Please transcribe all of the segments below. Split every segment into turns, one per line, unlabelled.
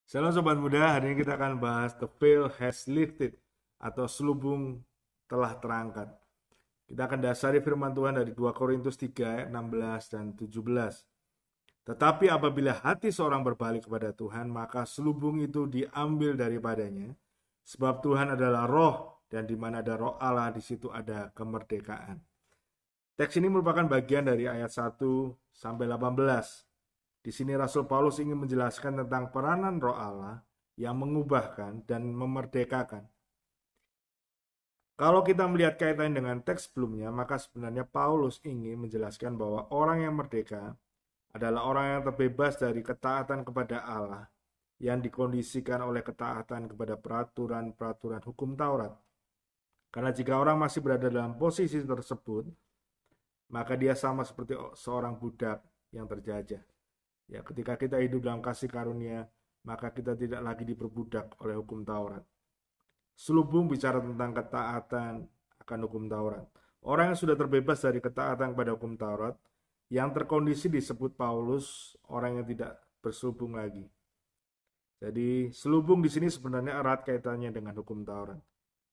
Shalom Sobat Muda, hari ini kita akan bahas The Veil Has Lifted atau selubung telah terangkat. Kita akan dasari firman Tuhan dari 2 Korintus 3 ayat 16 dan 17. Tetapi apabila hati seorang berbalik kepada Tuhan, maka selubung itu diambil daripadanya. Sebab Tuhan adalah roh, dan di mana ada roh Allah, di situ ada kemerdekaan. Teks ini merupakan bagian dari ayat 1 sampai 18. Di sini Rasul Paulus ingin menjelaskan tentang peranan Roh Allah yang mengubahkan dan memerdekakan. Kalau kita melihat kaitannya dengan teks sebelumnya, maka sebenarnya Paulus ingin menjelaskan bahwa orang yang merdeka adalah orang yang terbebas dari ketaatan kepada Allah yang dikondisikan oleh ketaatan kepada peraturan-peraturan hukum Taurat. Karena jika orang masih berada dalam posisi tersebut, maka dia sama seperti seorang budak yang terjajah. Ya, ketika kita hidup dalam kasih karunia, maka kita tidak lagi diperbudak oleh hukum Taurat. Selubung bicara tentang ketaatan akan hukum Taurat. Orang yang sudah terbebas dari ketaatan kepada hukum Taurat, yang terkondisi disebut Paulus orang yang tidak berselubung lagi. Jadi selubung di sini sebenarnya erat kaitannya dengan hukum Taurat.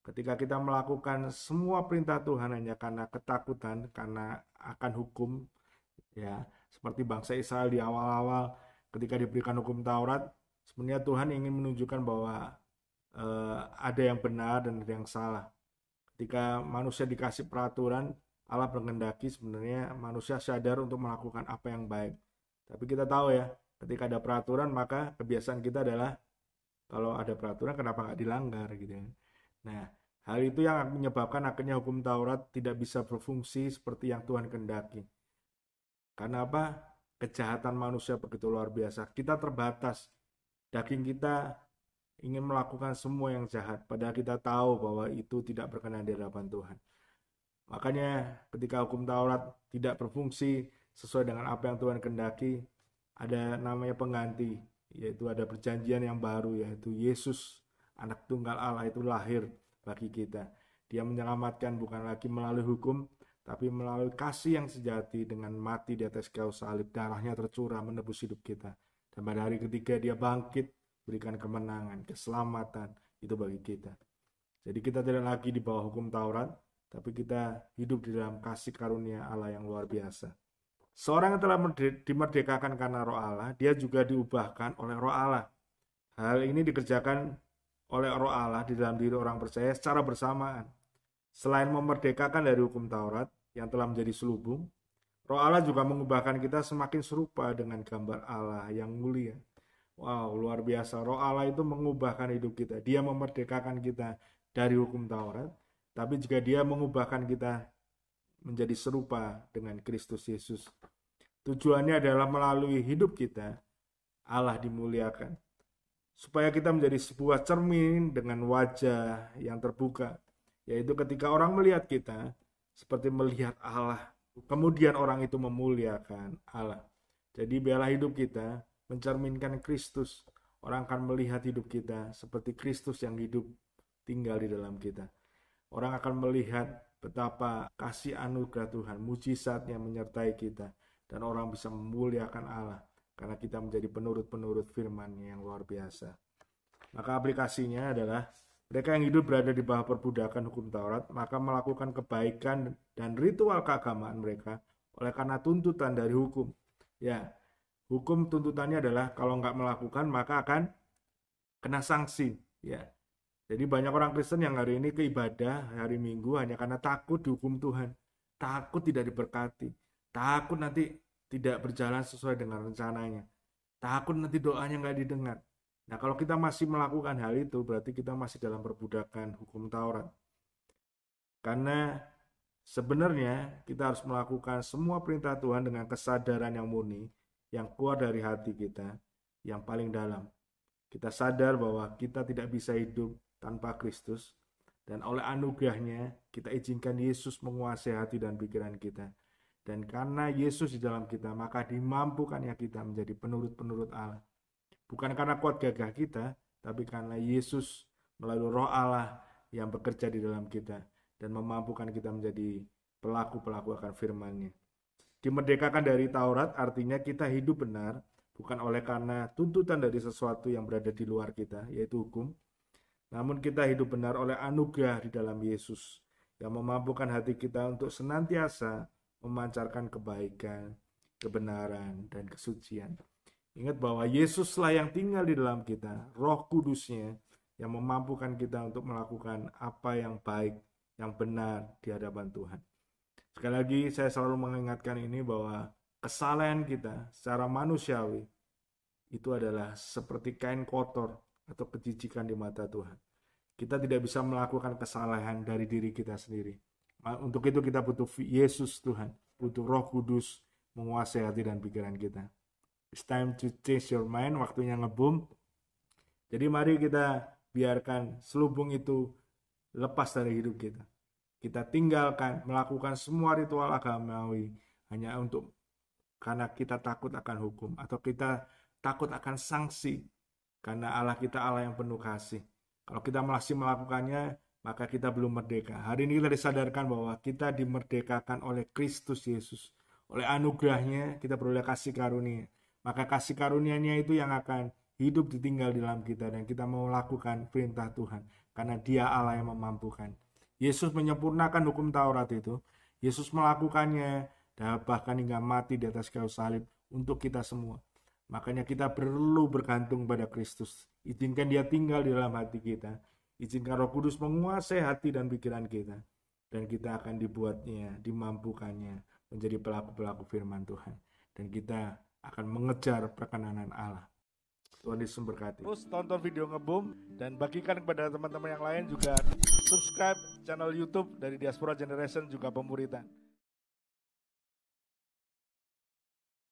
Ketika kita melakukan semua perintah Tuhan hanya karena ketakutan, karena akan hukum, ya, seperti bangsa Israel di awal-awal ketika diberikan hukum Taurat, sebenarnya Tuhan ingin menunjukkan bahwa ada yang benar dan ada yang salah. Ketika manusia dikasih peraturan, Allah berkehendaki sebenarnya manusia sadar untuk melakukan apa yang baik. Tapi kita tahu ya, ketika ada peraturan maka kebiasaan kita adalah kalau ada peraturan kenapa nggak dilanggar gitu. Nah, hal itu yang menyebabkan akhirnya hukum Taurat tidak bisa berfungsi seperti yang Tuhan kehendaki. Karena apa? Kejahatan manusia begitu luar biasa. Kita terbatas. Daging kita ingin melakukan semua yang jahat. Padahal kita tahu bahwa itu tidak berkenan di hadapan Tuhan. Makanya ketika hukum Taurat tidak berfungsi sesuai dengan apa yang Tuhan kehendaki, ada namanya pengganti. Yaitu ada perjanjian yang baru, yaitu Yesus, anak tunggal Allah itu lahir bagi kita. Dia menyelamatkan bukan lagi melalui hukum, tapi melalui kasih yang sejati dengan mati di atas kayu salib, darahnya tercurah menebus hidup kita. Dan pada hari ketiga dia bangkit, berikan kemenangan, keselamatan itu bagi kita. Jadi kita tidak lagi di bawah hukum Taurat, tapi kita hidup di dalam kasih karunia Allah yang luar biasa. Seorang yang telah dimerdekakan karena roh Allah, dia juga diubahkan oleh roh Allah. Hal ini dikerjakan oleh roh Allah di dalam diri orang percaya secara bersamaan. Selain memerdekakan dari hukum Taurat yang telah menjadi selubung, roh Allah juga mengubahkan kita semakin serupa dengan gambar Allah yang mulia. Wow, luar biasa. Roh Allah itu mengubahkan hidup kita. Dia memerdekakan kita dari hukum Taurat, tapi juga dia mengubahkan kita menjadi serupa dengan Kristus Yesus. Tujuannya adalah melalui hidup kita, Allah dimuliakan. Supaya kita menjadi sebuah cermin dengan wajah yang terbuka. Yaitu ketika orang melihat kita, seperti melihat Allah. Kemudian orang itu memuliakan Allah. Jadi biarlah hidup kita mencerminkan Kristus. Orang akan melihat hidup kita seperti Kristus yang hidup tinggal di dalam kita. Orang akan melihat betapa kasih anugerah Tuhan, mujizatnya menyertai kita. Dan orang bisa memuliakan Allah karena kita menjadi penurut-penurut firman-Nya yang luar biasa. Maka aplikasinya adalah mereka yang hidup berada di bawah perbudakan hukum Taurat, maka melakukan kebaikan dan ritual keagamaan mereka oleh karena tuntutan dari hukum. Ya, hukum tuntutannya adalah kalau nggak melakukan maka akan kena sanksi. Ya, jadi banyak orang Kristen yang hari ini ke ibadah hari Minggu hanya karena takut dihukum Tuhan, takut tidak diberkati, takut nanti tidak berjalan sesuai dengan rencananya, takut nanti doanya nggak didengar. Nah, kalau kita masih melakukan hal itu, berarti kita masih dalam perbudakan hukum Taurat. Karena sebenarnya kita harus melakukan semua perintah Tuhan dengan kesadaran yang murni, yang keluar dari hati kita, yang paling dalam. Kita sadar bahwa kita tidak bisa hidup tanpa Kristus, dan oleh anugerahnya kita izinkan Yesus menguasai hati dan pikiran kita. Dan karena Yesus di dalam kita, maka dimampukannya kita menjadi penurut-penurut Allah. Bukan karena kuat gagah kita, tapi karena Yesus melalui roh Allah yang bekerja di dalam kita dan memampukan kita menjadi pelaku-pelaku akan firman-Nya. Dimerdekakan dari Taurat artinya kita hidup benar bukan oleh karena tuntutan dari sesuatu yang berada di luar kita, yaitu hukum, namun kita hidup benar oleh anugerah di dalam Yesus yang memampukan hati kita untuk senantiasa memancarkan kebaikan, kebenaran, dan kesucian. Ingat bahwa Yesuslah yang tinggal di dalam kita, Roh Kudusnya yang memampukan kita untuk melakukan apa yang baik, yang benar di hadapan Tuhan. Sekali lagi saya selalu mengingatkan ini bahwa kesalahan kita secara manusiawi itu adalah seperti kain kotor atau kejijikan di mata Tuhan. Kita tidak bisa melakukan kesalahan dari diri kita sendiri. Untuk itu kita butuh Yesus Tuhan, butuh Roh Kudus menguasai hati dan pikiran kita. It's time to change your mind, waktunya ngebum. Jadi mari kita biarkan selubung itu lepas dari hidup kita. Kita tinggalkan melakukan semua ritual agamawi hanya karena kita takut akan hukum, atau kita takut akan sanksi, karena Allah kita Allah yang penuh kasih. Kalau kita masih melakukannya, maka kita belum merdeka. Hari ini kita disadarkan bahwa kita dimerdekakan oleh Kristus Yesus. Oleh anugerahnya kita beroleh kasih karunia. Maka kasih karunia-Nya itu yang akan hidup ditinggal di dalam kita, dan kita mau lakukan perintah Tuhan karena Dia Allah yang memampukan. Yesus menyempurnakan hukum Taurat itu. Yesus melakukannya dan bahkan hingga mati di atas kayu salib untuk kita semua. Makanya kita perlu bergantung pada Kristus. Izinkan Dia tinggal di dalam hati kita. Izinkan Roh Kudus menguasai hati dan pikiran kita. Dan kita akan dibuatnya, dimampukannya menjadi pelaku-pelaku firman Tuhan. Dan kita akan mengejar perkenanan Allah. Tuhan Yesus memberkati. Terus tonton video Ngebum dan bagikan kepada teman-teman yang lain, juga subscribe channel YouTube dari Diaspora Generation juga Pemuritan.